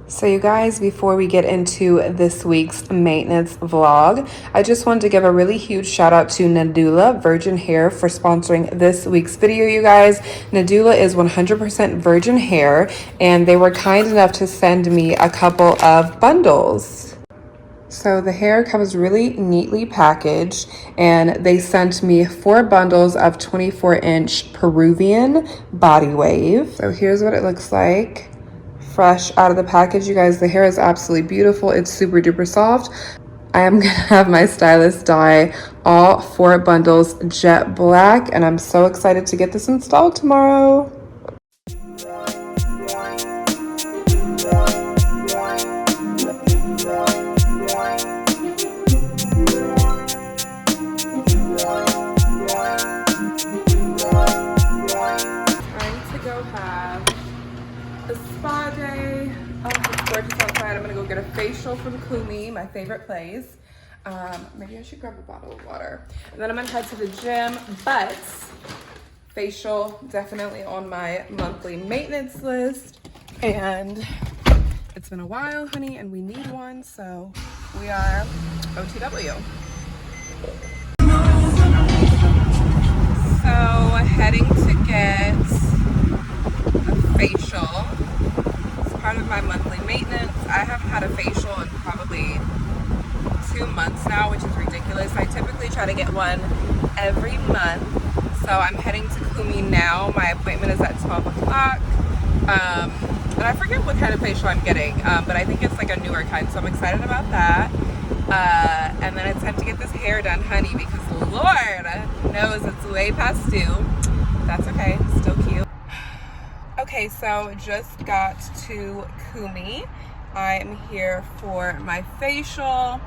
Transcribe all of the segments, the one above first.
So you guys, before we get into this week's maintenance vlog, I just wanted to give a really huge shout out to Nadula Virgin Hair for sponsoring this week's video, you guys. Nadula is 100% virgin hair, and they were kind enough to send me a couple of bundles. So the hair comes really neatly packaged, and they sent me 4 bundles of 24-inch Peruvian body wave. So here's what it looks like. Fresh out of the package, you guys. The hair is absolutely beautiful. It's super duper soft. I am gonna have my stylist dye all 4 bundles jet black, and I'm so excited to get this installed tomorrow. Spa day. Oh, it's gorgeous outside. I'm gonna go get a facial from Kumi, my favorite place. Maybe I should grab a bottle of water. And then I'm gonna head to the gym, but facial definitely on my monthly maintenance list. And it's been a while, honey, and we need one, so we are OTW. So heading to get a facial. Part of my monthly maintenance. I haven't had a facial in probably 2 months now, which is ridiculous. I typically try to get one every month. So I'm heading to Kumi now. My appointment is at 12 o'clock. And I forget what kind of facial I'm getting, but I think it's like a newer kind, so I'm excited about that. And then it's time to get this hair done, honey, because Lord knows it's way past due. That's okay, still cute. Okay, so just got to Kumi. I'm here for my facial.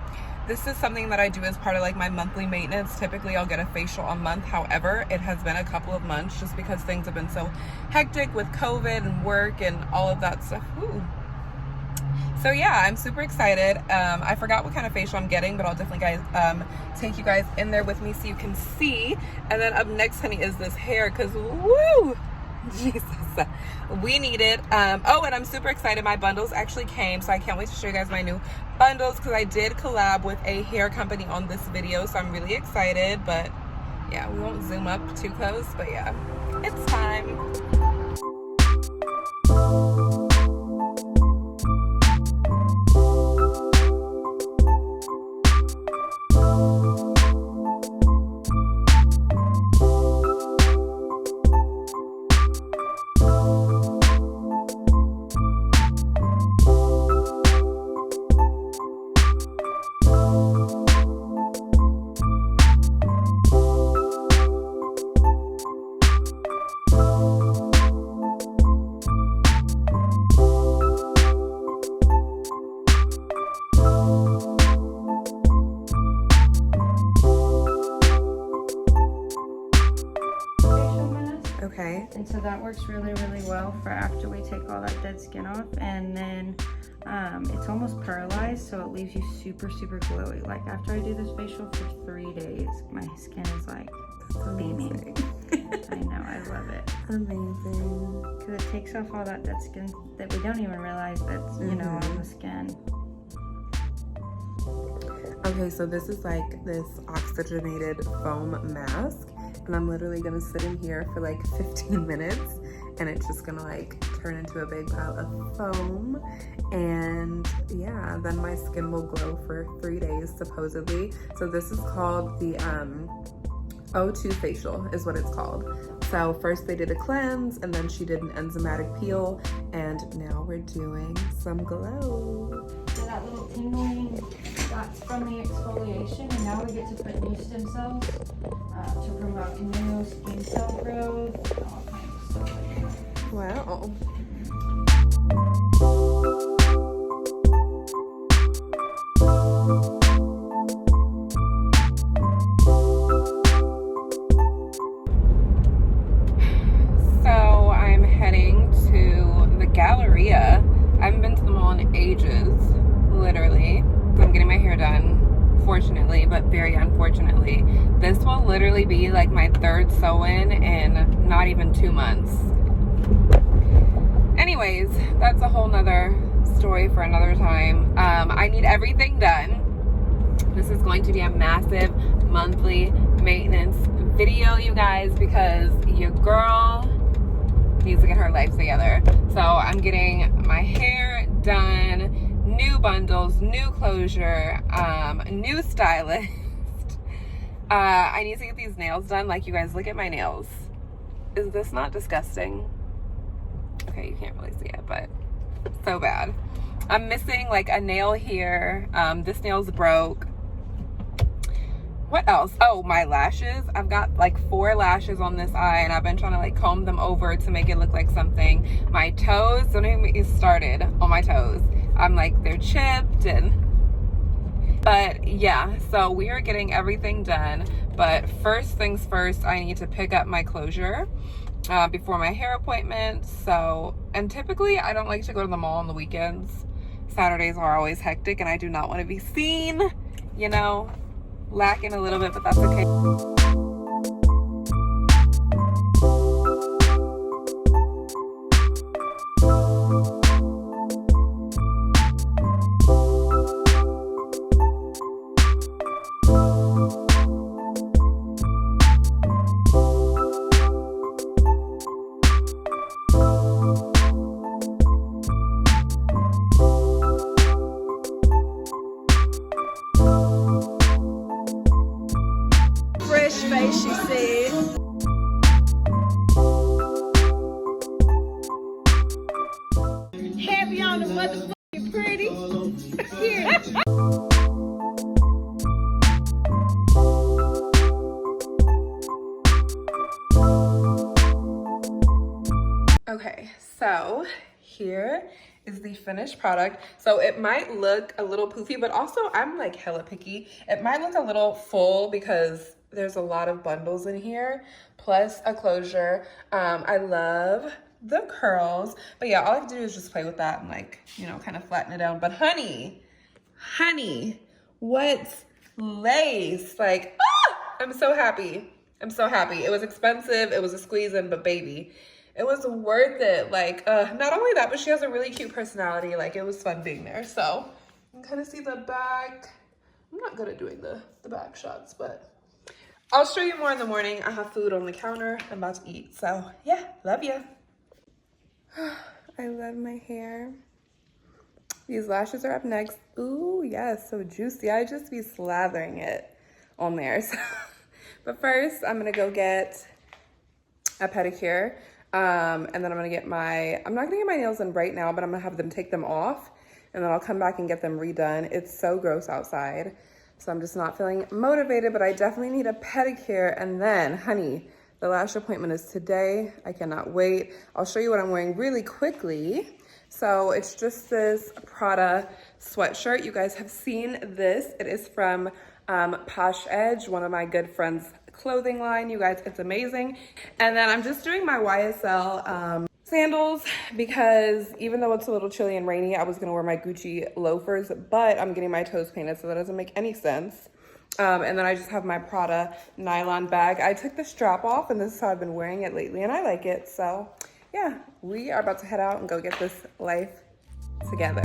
This is something that I do as part of like my monthly maintenance. Typically I'll get a facial a month. However, it has been a couple of months just because things have been so hectic with COVID and work and all of that stuff. Ooh. So yeah, I'm super excited. I forgot what kind of facial I'm getting, but I'll definitely take you guys in there with me so you can see. And then up next, honey, is this hair, because woo! Jesus, we need it. Oh, and I'm super excited. My bundles actually came, so I can't wait to show you guys my new bundles because I did collab with a hair company on this video, so I'm really excited. But yeah, we won't zoom up too close, but yeah, it's time. Okay. And so that works really, really well for after we take all that dead skin off. And then it's almost pearlized, so it leaves you super, super glowy. Like after I do this facial for 3 days, my skin is like beaming. I know, I love it. Amazing. Because it takes off all that dead skin that we don't even realize that's, you know, on the skin. Okay, so this is like this oxygenated foam mask. And I'm literally gonna sit in here for like 15 minutes and it's just gonna like turn into a big pile of foam. And yeah, then my skin will glow for 3 days supposedly. So this is called the O2 facial is what it's called. So first they did a cleanse and then she did an enzymatic peel, and now we're doing some glow. So that little tingling, that's from the exfoliation, and now we get to put new stem cells to promote new skin cell growth, all kinds of stuff like that. Wow. So I'm heading to the Galleria. I haven't been to the mall in ages, literally. I'm getting my hair done, fortunately, but very unfortunately. This will literally be like my 3rd sew-in not even 2 months. Anyway. anyways, that's a whole nother story for another time. I need everything done. This is going to be a massive monthly maintenance video, you guys, because your girl needs to get her life together. So I'm getting my hair done, new bundles, new closure, new stylist. I need to get these nails done. Like, you guys, look at my nails. Is this not disgusting? Okay, you can't really see it, but so bad. I'm missing like a nail here. This nail's broke. What else? Oh, my lashes. I've got like 4 lashes on this eye, and I've been trying to like comb them over to make it look like something. My toes, don't even get me started on my toes. I'm like, they're chipped but yeah, so we are getting everything done. But first things first, I need to pick up my closure before my hair appointment. So, and typically I don't like to go to the mall on the weekends. Saturdays are always hectic and I do not want to be seen, you know, lacking a little bit, but that's okay. Face, she said. Happy on the motherfucking pretty. Here. Okay, so here is the finished product. So it might look a little poofy, but also I'm like hella picky. It might look a little full because there's a lot of bundles in here, plus a closure. I love the curls, but yeah, all I have to do is just play with that and like, you know, kind of flatten it down. But honey, what's lace? Like, I'm so happy. I'm so happy. It was expensive. It was a squeeze in, but baby, it was worth it. Like, not only that, but she has a really cute personality. Like, it was fun being there. So you can kind of see the back. I'm not good at doing the back shots, but I'll show you more in the morning. I have food on the counter. I'm about to eat. So yeah, love you. I love my hair. These lashes are up next. Ooh, yes, so juicy. I just be slathering it on there. So, but first, I'm gonna go get a pedicure. And then I'm gonna get I'm not gonna get my nails in right now, but I'm gonna have them take them off. And then I'll come back and get them redone. It's so gross outside. So I'm just not feeling motivated, but I definitely need a pedicure. And then, honey, the lash appointment is today. I cannot wait. I'll show you what I'm wearing really quickly. So it's just this Prada sweatshirt. You guys have seen this. It is from Posh Edge, one of my good friends' clothing line. You guys, it's amazing. And then I'm just doing my YSL sandals because even though it's a little chilly and rainy, I was gonna wear my Gucci loafers, but I'm getting my toes painted, so that doesn't make any sense. And then I just have my Prada nylon bag. I took the strap off, and this is how I've been wearing it lately, and I like it. So yeah, we are about to head out and go get this life together.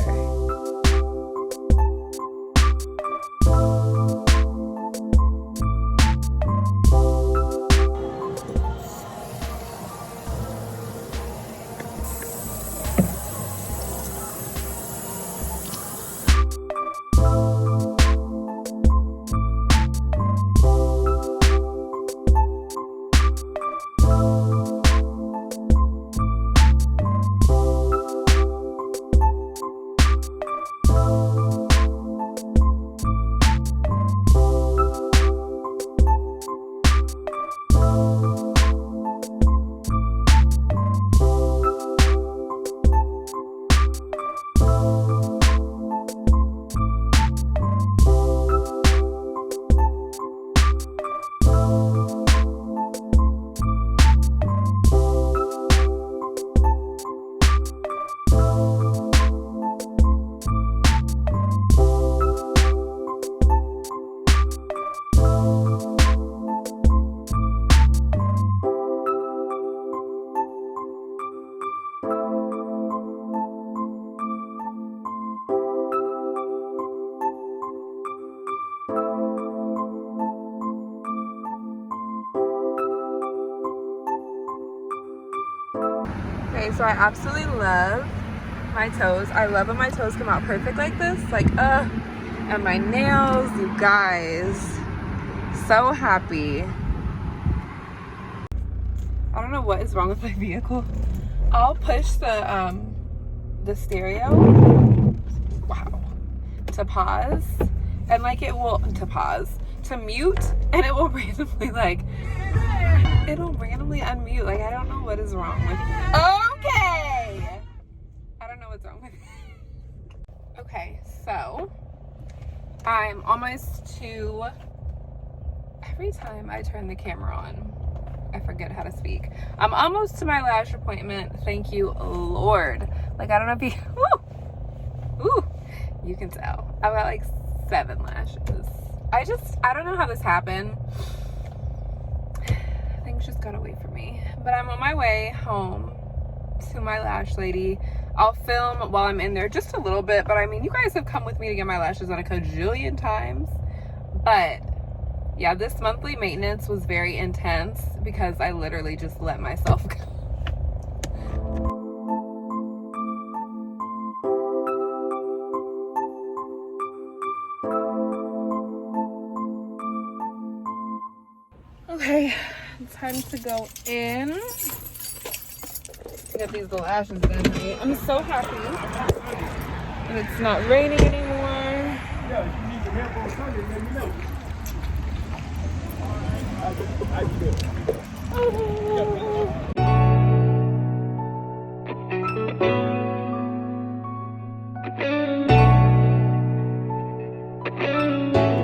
So I absolutely love my toes. I love when my toes come out perfect like this. Like, and my nails, you guys. So happy. I don't know what is wrong with my vehicle. I'll push the stereo, wow, to pause, and like it will, to mute, and it will randomly unmute. Like, I don't know what is wrong with it. Okay! I don't know what's wrong with it. Okay, so I'm almost to, every time I turn the camera on, I forget how to speak. I'm almost to my lash appointment. Thank you, Lord. Like, I don't know if you, you can tell. I've got like 7 lashes. I don't know how this happened. Things just got away from me. But I'm on my way home to my lash lady. I'll film while I'm in there just a little bit, but I mean, you guys have come with me to get my lashes done a cajillion times. But yeah, this monthly maintenance was very intense because I literally just let myself go. Okay, time to go in. Get these lashes done, honey. I'm so happy that it's not raining anymore. Yeah, if you need the help on Sunday, let me know. I do.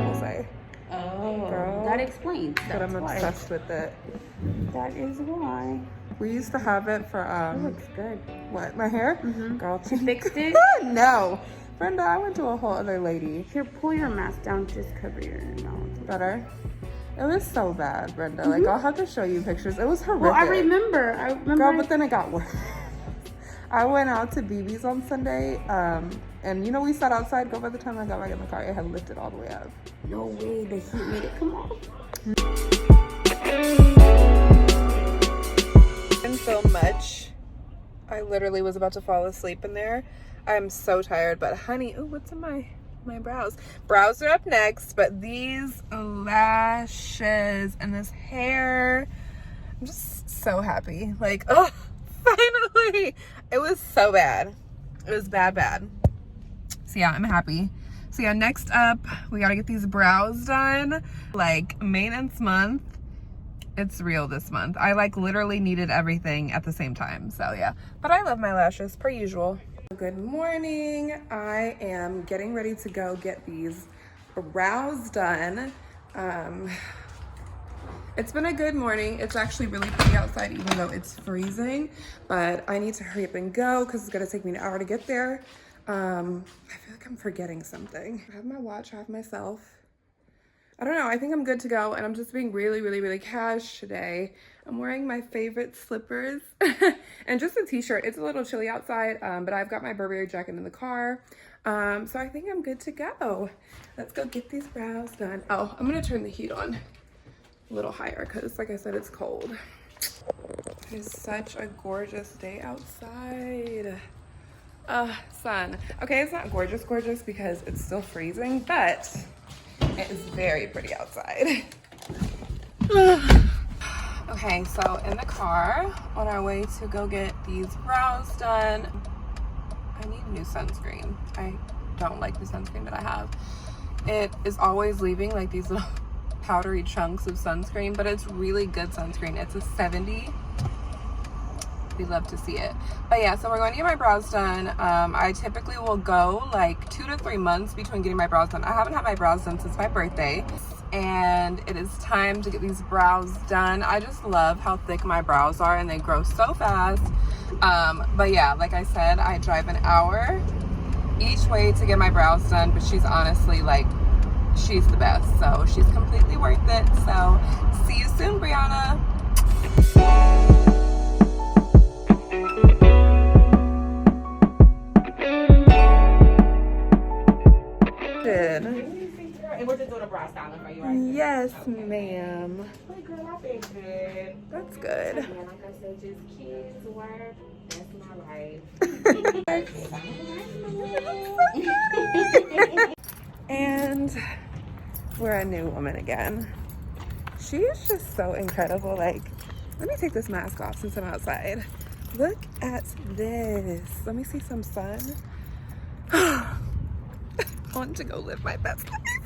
People say. Oh, Girl, that explains. But That's I'm why. obsessed with it. That is why. We used to have it for It looks good. what, my hair? Mhm. Girl, You fixed it? No. Brenda, I went to a whole other lady. Here, pull your mask down. Just cover your mouth. Better. It was so bad, Brenda. Like, I'll have to show you pictures. It was horrific. Well, I remember. Girl, but then it got worse. I went out to BB's on Sunday, and you know, we sat outside. Girl, by the time I got back in the car, it had lifted all the way up. No way. The heat made it come off. And so much. I literally was about to fall asleep in there. I'm so tired, but honey, ooh, what's in my brows? Brows are up next, but these lashes and this hair, I'm just so happy. Like, oh, finally. It was so bad. It was bad. So yeah, I'm happy. So yeah, next up, we gotta get these brows done. Like, maintenance month. It's real this month. I like literally needed everything at the same time. So yeah, but I love my lashes per usual. Good morning. I am getting ready to go get these brows done. It's been a good morning. It's actually really pretty outside even though it's freezing, but I need to hurry up and go because it's gonna take me an hour to get there. I feel like I'm forgetting something. I have my watch, I have myself. I don't know, I think I'm good to go, and I'm just being really cash today. I'm wearing my favorite slippers and just a t-shirt. It's a little chilly outside, but I've got my Burberry jacket in the car. So I think I'm good to go. Let's go get these brows done. Oh, I'm gonna turn the heat on a little higher because like I said, it's cold. It is such a gorgeous day outside. Sun. Okay, it's not gorgeous because it's still freezing, but it is very pretty outside. Okay, so in the car on our way to go get these brows done. I need new sunscreen. I don't like the sunscreen that I have. It is always leaving like these little powdery chunks of sunscreen, but it's really good sunscreen. It's a 70. We love to see it. But yeah, so we're going to get my brows done. I typically will go like 2 to 3 months between getting my brows done. I haven't had my brows done since my birthday, and it is time to get these brows done. I just love how thick my brows are and they grow so fast. But yeah, like I said, I drive an hour each way to get my brows done, but she's honestly like, she's the best. So she's completely worth it. So see you soon, Brianna. And we're just doing a brow styling for you, right? Yes, ma'am. Hey, girl, I've been good. That's good. Yeah, like I said, just kids, work. That's And we're a new woman again. She is just so incredible. Like, let me take this mask off since I'm outside. Look at this. Let me see some sun. I want to go live my best life.